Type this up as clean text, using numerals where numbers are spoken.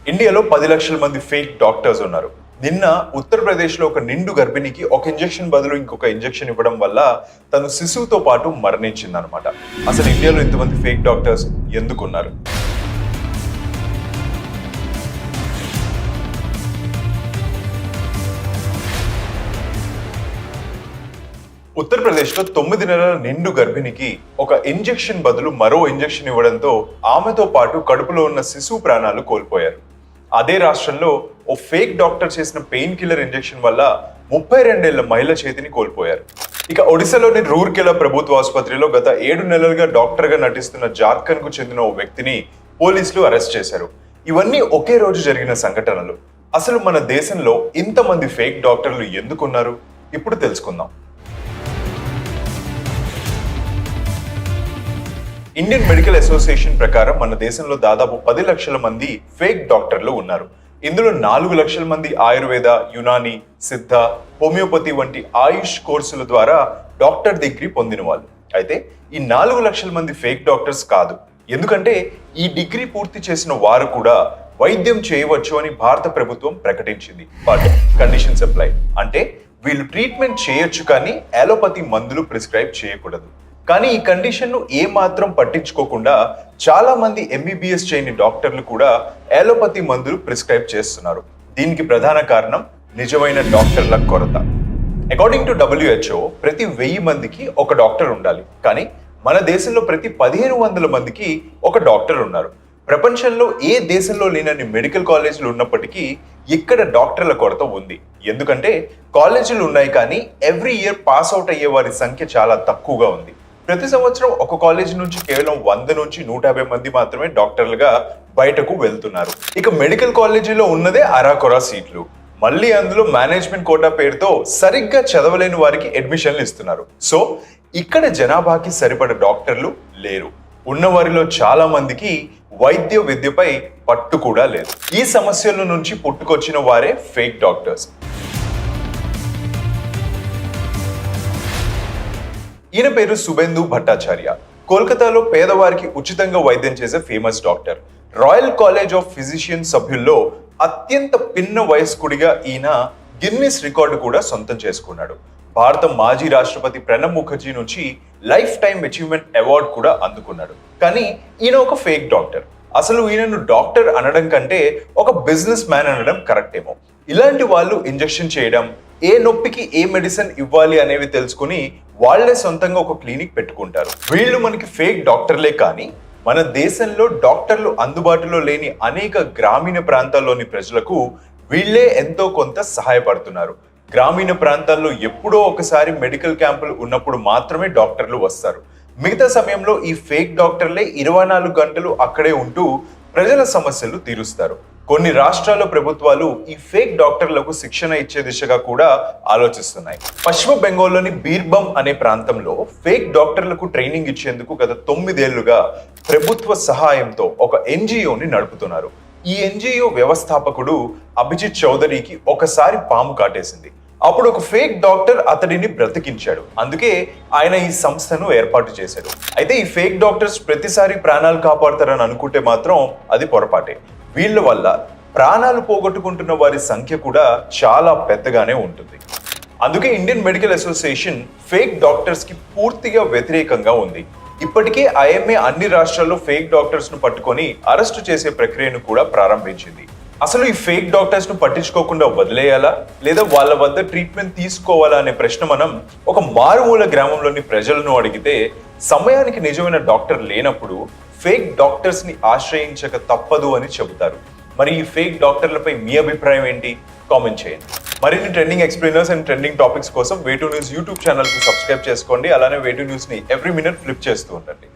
ఇండియాలో 10 లక్షల మంది ఫేక్ డాక్టర్స్ ఉన్నారు. నిన్న ఉత్తరప్రదేశ్లో ఒక నిండు గర్భిణికి ఒక ఇంజెక్షన్ బదులు ఇంకొక ఇంజెక్షన్ ఇవ్వడం వల్ల తను శిశువుతో పాటు మరణించిందనమాట. అసలు ఇండియాలో ఇంతమంది ఫేక్ డాక్టర్స్ ఎందుకున్నారు? ఉత్తరప్రదేశ్లో 9 నెలల నిండు గర్భిణికి ఒక ఇంజెక్షన్ బదులు మరో ఇంజెక్షన్ ఇవ్వడంతో ఆమెతో పాటు కడుపులో ఉన్న శిశువు ప్రాణాలు కోల్పోయారు. అదే రాష్ట్రంలో ఓ ఫేక్ డాక్టర్ చేసిన పెయిన్ కిల్లర్ ఇంజెక్షన్ వల్ల 32 ఏళ్ల మహిళ చేతిని కోల్పోయారు. ఇక ఒడిశాలోని రూర్కెలా ప్రభుత్వ ఆసుపత్రిలో గత 7 నెలలుగా డాక్టర్గా నటిస్తున్న జార్ఖండ్ కు చెందిన ఓ వ్యక్తిని పోలీసులు అరెస్ట్ చేశారు. ఇవన్నీ ఒకే రోజు జరిగిన సంఘటనలు. అసలు మన దేశంలో ఇంతమంది ఫేక్ డాక్టర్లు ఎందుకున్నారు? ఇప్పుడు తెలుసుకుందాం. ఇండియన్ మెడికల్ అసోసియేషన్ ప్రకారం మన దేశంలో దాదాపు 10 లక్షల మంది ఫేక్ డాక్టర్లు ఉన్నారు. ఇందులో 4 లక్షల మంది ఆయుర్వేద, యునాని, సిద్ధ, హోమియోపతి వంటి ఆయుష్ కోర్సుల ద్వారా డాక్టర్ డిగ్రీ పొందిన వాళ్ళు. అయితే ఈ 4 లక్షల మంది ఫేక్ డాక్టర్స్ కాదు. ఎందుకంటే ఈ డిగ్రీ పూర్తి చేసిన వారు కూడా వైద్యం చేయవచ్చు అని భారత ప్రభుత్వం ప్రకటించింది. But conditions apply. అంటే వీళ్ళు ట్రీట్మెంట్ చేయొచ్చు కానీ అలోపతి మందులు ప్రిస్క్రైబ్ చేయకూడదు. కానీ ఈ కండిషన్ ను ఏమాత్రం పట్టించుకోకుండా చాలా మంది ఎంబీబీఎస్ చేయని డాక్టర్లు కూడా అలోపతి మందులు ప్రిస్క్రైబ్ చేస్తున్నారు. దీనికి ప్రధాన కారణం నిజమైన డాక్టర్ల కొరత. అకార్డింగ్ టు WHO ప్రతి 1000 మందికి ఒక డాక్టర్ ఉండాలి. కానీ మన దేశంలో ప్రతి 1500 మందికి ఒక డాక్టర్ ఉన్నారు. ప్రపంచంలో ఏ దేశంలో లేనన్ని మెడికల్ కాలేజీలు ఉన్నప్పటికీ ఇక్కడ డాక్టర్ల కొరత ఉంది. ఎందుకంటే కాలేజీలు ఉన్నాయి కానీ ఎవ్రీ ఇయర్ పాస్ అవుట్ అయ్యే వారి సంఖ్య చాలా తక్కువగా ఉంది. ప్రతి సంవత్సరం ఒక కాలేజీ నుంచి కేవలం 100 నుంచి 150 మంది మాత్రమే డాక్టర్లుగా బయటకు వెళ్తున్నారు. ఇక మెడికల్ కాలేజీలో ఉన్నదే అరాకొరా సీట్లు. మళ్ళీ అందులో మేనేజ్మెంట్ కోటా పేరుతో సరిగ్గా చదవలేని వారికి అడ్మిషన్లు ఇస్తున్నారు. సో ఇక్కడ జనాభాకి సరిపడ డాక్టర్లు లేరు. ఉన్న వారిలో చాలా మందికి వైద్య విద్యపై పట్టు కూడా లేదు. ఈ సమస్యల నుంచి పుట్టుకొచ్చిన వారే ఫేక్ డాక్టర్స్. ఈయన పేరు సుబేందు భట్టాచార్య. కోల్కతాలో పేదవారికి ఉచితంగా వైద్యం చేసే famous doctor. Royal college of physicians సభ్యుల్లో అత్యంత పిన్న వయస్కుడిగా ఈయన గిన్నిస్ రికార్డు కూడా సొంతం చేసుకున్నాడు. భారత మాజీ రాష్ట్రపతి ప్రణబ్ ముఖర్జీ నుంచి లైఫ్ టైమ్ అచీవ్మెంట్ అవార్డు కూడా అందుకున్నాడు. కానీ ఈయన ఒక ఫేక్ డాక్టర్. అసలు ఈయనను డాక్టర్ అనడం కంటే ఒక బిజినెస్ మ్యాన్ అనడం కరెక్ట్ ఏమో. ఇలాంటి వాళ్ళు ఇంజెక్షన్ చేయడం, ఏ నొప్పికి ఏ మెడిసిన్ ఇవ్వాలి అనేవి తెలుసుకుని వాళ్లే సొంతంగా ఒక క్లినిక్ పెట్టుకుంటారు. వీళ్ళు మనకి ఫేక్ డాక్టర్లే కానీ మన దేశంలో డాక్టర్లు అందుబాటులో లేని అనేక గ్రామీణ ప్రాంతాల్లోని ప్రజలకు వీళ్లే ఎంతో కొంత సహాయపడుతున్నారు. గ్రామీణ ప్రాంతాల్లో ఎప్పుడో ఒకసారి మెడికల్ క్యాంపులు ఉన్నప్పుడు మాత్రమే డాక్టర్లు వస్తారు. మిగతా సమయంలో ఈ ఫేక్ డాక్టర్లే 24 గంటలు అక్కడే ఉంటూ ప్రజల సమస్యలు తీరుస్తారు. కొన్ని రాష్ట్రాల ప్రభుత్వాలు ఈ ఫేక్ డాక్టర్లకు శిక్షణ ఇచ్చే దిశగా కూడా ఆలోచిస్తున్నాయి. పశ్చిమ బెంగాల్లోని బీర్భం అనే ప్రాంతంలో ఫేక్ డాక్టర్లకు ట్రైనింగ్ ఇచ్చేందుకు గత 9 ఏళ్లుగా ప్రభుత్వ సహాయంతో ఒక ఎన్జిఓని నడుపుతున్నారు. ఈ ఎన్జిఓ వ్యవస్థాపకుడు అభిజిత్ చౌదరికి ఒకసారి పాము కాటేసింది. అప్పుడు ఒక ఫేక్ డాక్టర్ అతడిని బ్రతికించాడు. అందుకే ఆయన ఈ సంస్థను ఏర్పాటు చేశాడు. అయితే ఈ ఫేక్ డాక్టర్స్ ప్రతిసారి ప్రాణాలు కాపాడతారని అనుకుంటే మాత్రం అది పొరపాటే. వీళ్ళ వల్ల ప్రాణాలు పోగొట్టుకుంటున్న వారి సంఖ్య కూడా చాలా పెద్దగానే ఉంటుంది. అందుకే Indian medical association fake doctors కి పూర్తిగా వ్యతిరేకంగా ఉంది. ఇప్పటికే IMA అన్ని రాష్ట్రాల్లో ఫేక్ డాక్టర్స్ ను పట్టుకొని అరెస్టు చేసే ప్రక్రియను కూడా ప్రారంభించింది. అసలు ఈ ఫేక్ డాక్టర్స్ ను పట్టించుకోకుండా వదిలేయాలా లేదా వాళ్ళ వద్ద ట్రీట్మెంట్ తీసుకోవాలా అనే ప్రశ్న మనం ఒక మారుమూల గ్రామంలోని ప్రజలను అడిగితే సమయానికి నిజమైన డాక్టర్ లేనప్పుడు ఫేక్ డాక్టర్స్ ని ఆశ్రయించక తప్పదు అని చెబుతారు. మరి ఈ ఫేక్ డాక్టర్లపై మీ అభిప్రాయం ఏంటి? కామెంట్ చేయండి. మరిన్ని ట్రెండింగ్ ఎక్స్ప్లెయినర్స్ అండ్ ట్రెండింగ్ టాపిక్స్ కోసం వే2 న్యూస్ యూట్యూబ్ ఛానల్ కి సబ్స్క్రైబ్ చేసుకోండి. అలానే వే2 న్యూస్ ని ఎవ్రీ మినిట్ ఫ్లిప్ చేస్తూ ఉండండి.